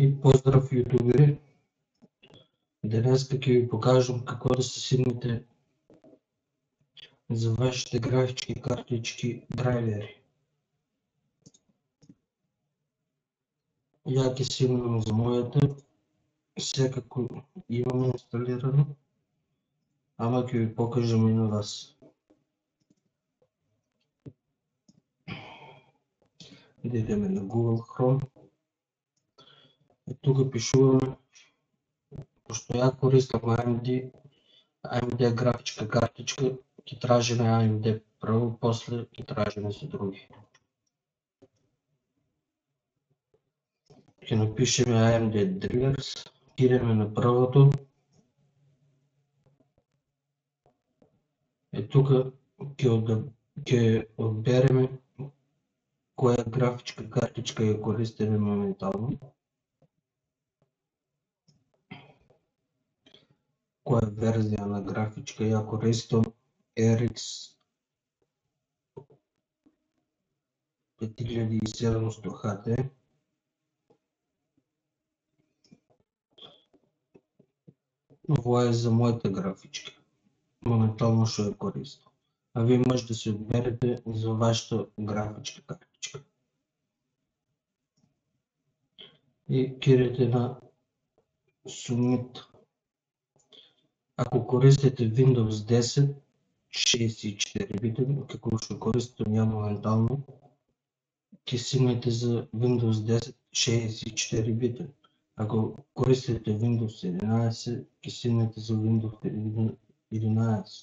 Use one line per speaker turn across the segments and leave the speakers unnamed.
И поздрав, ютубери! Днес ще ви покажем какво да се симните за вашите графични картички драйвери. Я ги симнем за моята, всякако имаме инсталирано, ама ќе ви покажем и на вас. Да идеме на Google Chrome. И тук пишуваме, пошто я користам AMD графичка картичка, ќе тражиме AMD прво, после ќе тражиме за други. Ќе напишеме AMD Drivers, идеме на првото. И тук ќе одбереме која графичка картичка ја користиме моментално, која верзија на графичка ја користам, RX 5700 HT. Ова е за моята графичка, моментално што ја користам. А вие може да се одберете за вашата графичка картичка. И кирите на Submit. Ако користите Windows 10 64 битен, како што користам ја моментално, ќе симнете за Windows 10 64 битен. Ако користите Windows 11, ќе симнете за Windows 11.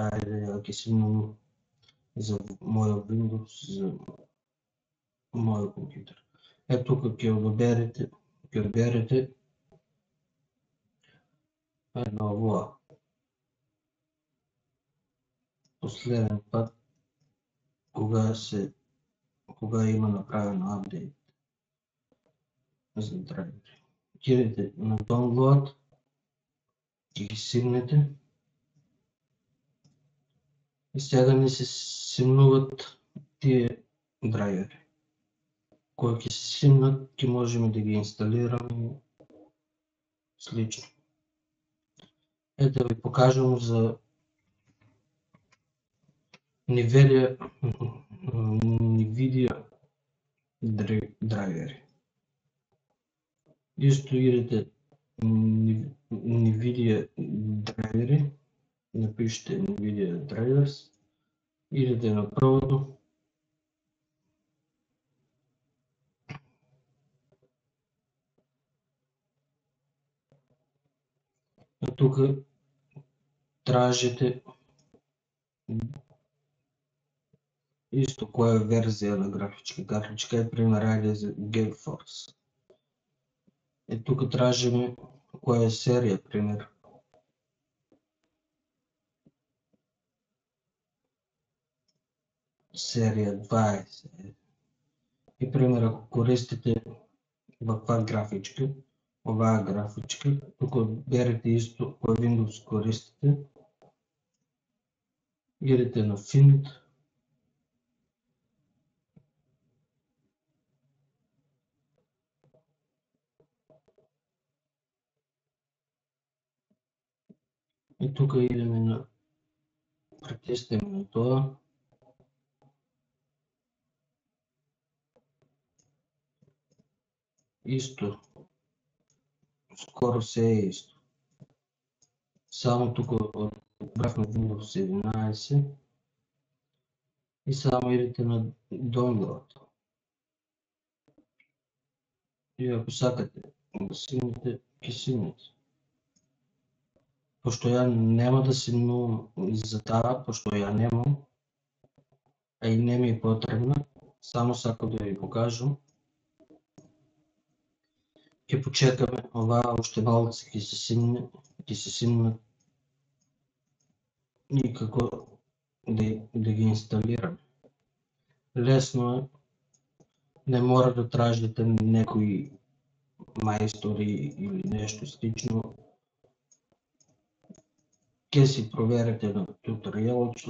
Ајде, ќе симнем за мојот Windows, за мојот компјутер. Е, тука ќе одберете едно овоа. Последен пат, кога има направено апдейт за драйвери. Идете на Download, ќе ги симнете. И сега не се симнуват тие драйвери. Кои ќе се симнат, ќе можеме да ги инсталираме слично. Е, да ви покажам за NVIDIA драйвери. Исто идете NVIDIA драйвери, напишете NVIDIA drivers, идете на првото. А тука тражите исто која верзија на графичка картичка, е пример ајде за GeForce. И тука тражиме која серија, пример. Серија 20. И пример, ако користите ваква графичка, оваа графичка, тука берете исто кој Windows користите, идете на Find. И тука идеме на притиснеме на тоа. Исто, скоро се е исто. Само тука одбравме Windows 11 и само идете на Download. И ако сакате да симнете, ќе симнете. Пошто ја нема да симнувам за таа, пошто ја немам, а и не ми е потребна, само сакам да ви покажам. Ќе почекаме оваа уште малце ќе се симне и како да ги инсталираме. Лесно е, не мора да тражите некои мајстори или нешто слично. Ќе си проверите на туторијалот,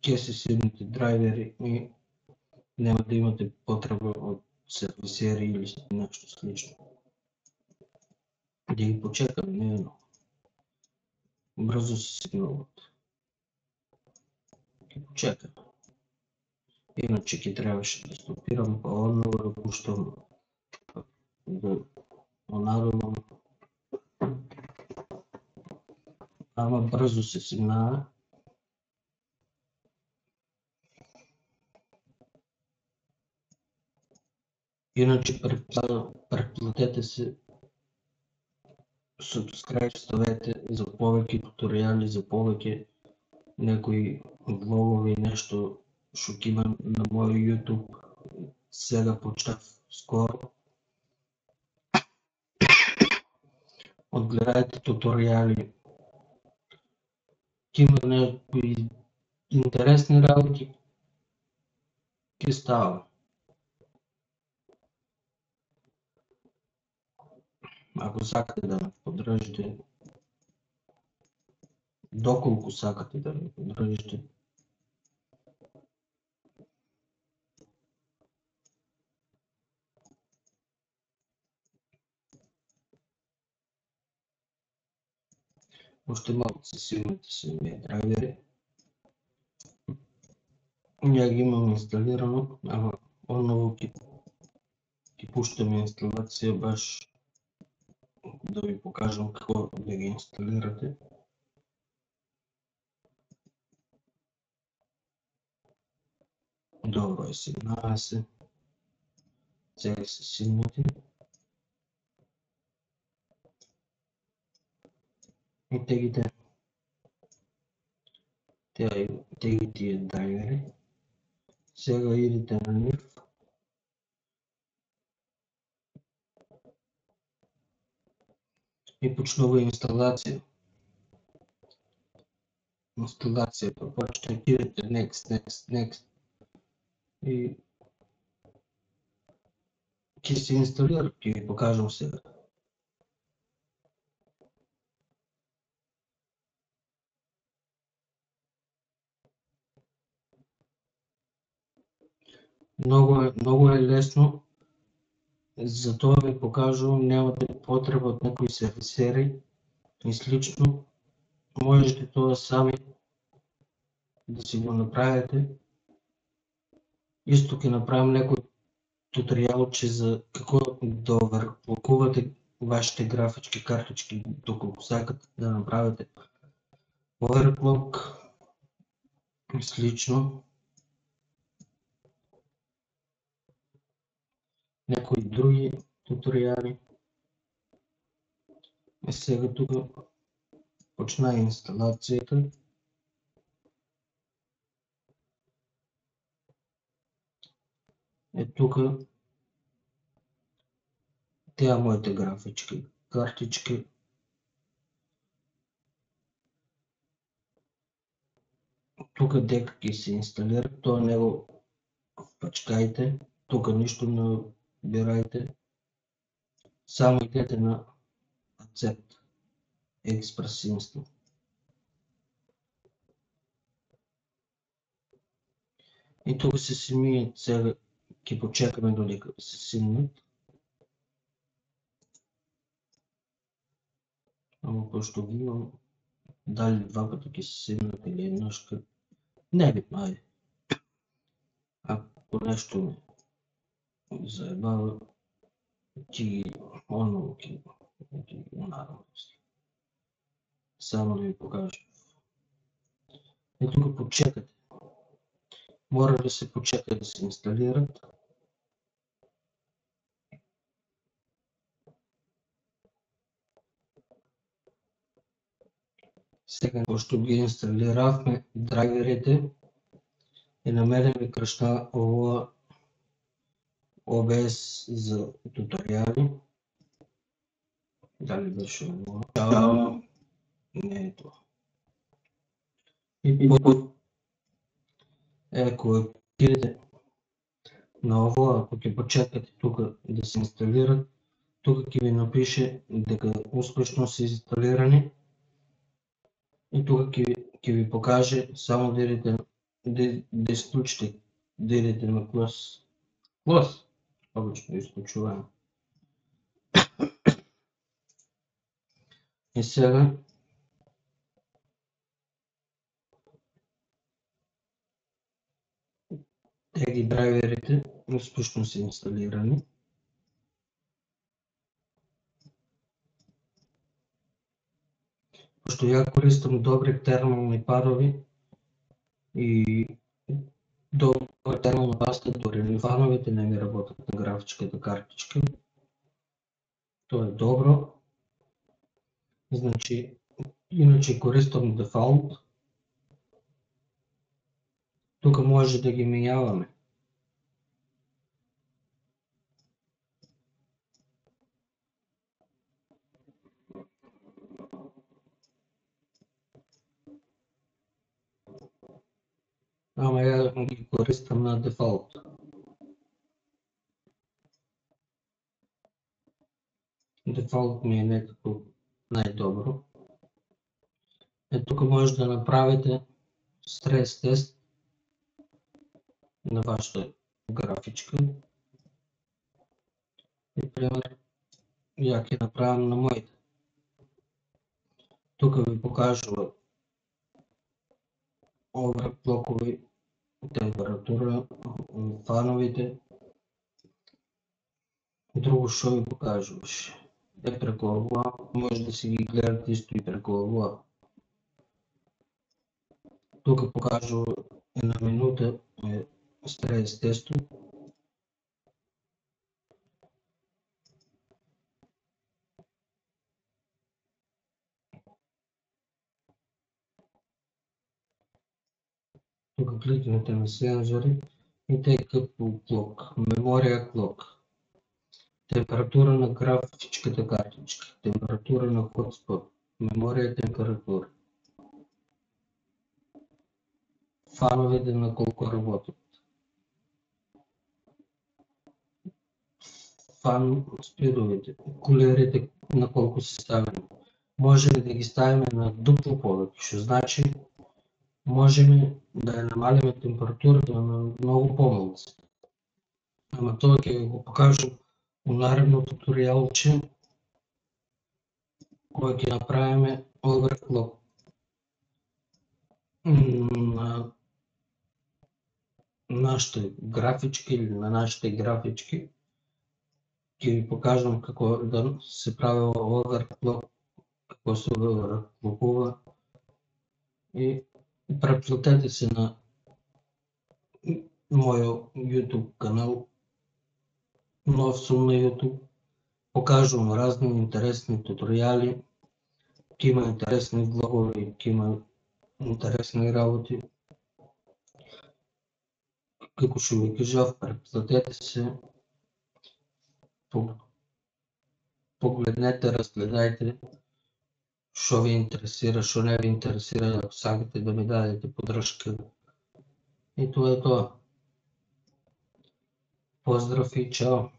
ќе се симнете драйвери и нема да имате потреба од сервисери или нещо слично. Да ги почекам, не е много. Бързо се сигналват. Ги почекам. Иначе ги трябваше да стопирам, по-отново да пущам, да понадолу. Ама бързо се сигнава. Иначе предплатете се, subscribe ставете за повече туториали, за повече някои влогове и нещо шокива на моя YouTube. Сега почнах скоро. Отгледайте туториали. Има някои интересни работи. Ки става. Ако сакате да ме поддръжите, доколко сакате да ме поддръжите, още малко се силните си драйвери. Я ги имам инсталирано, ама отново ги пущам инсталация баш да ви покажам какво да ги инсталирате. Добро е, сигнала се. Цели са сигнати. И теги тия драйвери. Сега идете на NIF. И почнува инсталация. Инсталацията почне, идете next. И ки се инсталира, ки ви покажам сега. Много е лесно, затова ви покажам, нямате потреба от някои сервисери и лично можете това сами да си го направите. Исто ќе направим някой туториал, че за какво да оверклокувате вашите графички картички, доколко сакате да направите оверклок с лично. Някои други туториали. И сега тук почна инсталацията. Е тук тя моите графички, картички. Тук дека ќе се инсталира, тоа не го пачкайте, тук нищо не убирайте. Само идете на Accept Express Install. И тук се сими, сега ќе почекаме додека се симнат. Ама пошто ги имам, дали два пъти ќе се симнат или еднашка, не битно, ајде. Ако нещо ме заебава, ќе ги отново ќе ги наравам. Само да ви покажа. И тук почекате. Мора да се почека да се инсталират. Сега, пошто ги инсталиравме драйверите и на мене ми кръща ова OBS за туториали. Дали беше ова? Не е това. И ако отидете на ова, ако ќе почекате тук да се инсталират, тук ќе ви напише дека успешно се инсталирани. И тук ќе ви покаже само да изключите, да идете на close. обично изключваме. И сега тези драйверите успешно са инсталирани. Pošto ja koristim dobre termalne parovi i dobra termalna pasta, dori ni fanovite ne mi работят на графичката картичка. То е добро. Значи, иначе користам дефолт. Тук може да ги меняваме. Ама я ги користам на дефолт. Дефолт ми е някакво най-добро. Тук може да направите стрес тест на вашата графичка. Например, я ги направим на моите. Тук ви покажа overclockoви, температура, фановите. Друго ще ви покажа. Е преколва, може да си ги гледате исто и преколва. Тук покажа една минута стрес тесто. Тук кликнете на сензори и тека по клок, мемория клок. Температура на графичката картичка, температура на хотспот, мемория температура. Фановете на колко работят. Фан спидовете, кулерите на колко са ставени. Може ли да ги ставим на дупло повече, що значи можем да намалим температурата на много по-малко. Ама това ќе ви го покажам у наредно туториалче, кое ќе направиме overclock на нашите графички или на нашите графички. Ќе ви покажам како да се прави overclock, како се overclockува и преплатете се на мојот YouTube канал. Нов сум на YouTube. Покажувам разни интересни туториали. Ќе има интересни влогови, ќе има интересни работи. Како ще ви кажа, преплатете се. Погледнете, разгледайте, що ви интересира, що не ви интересира, ако сакате да ми дадете поддръжка. И това е това. Поздрав и чао!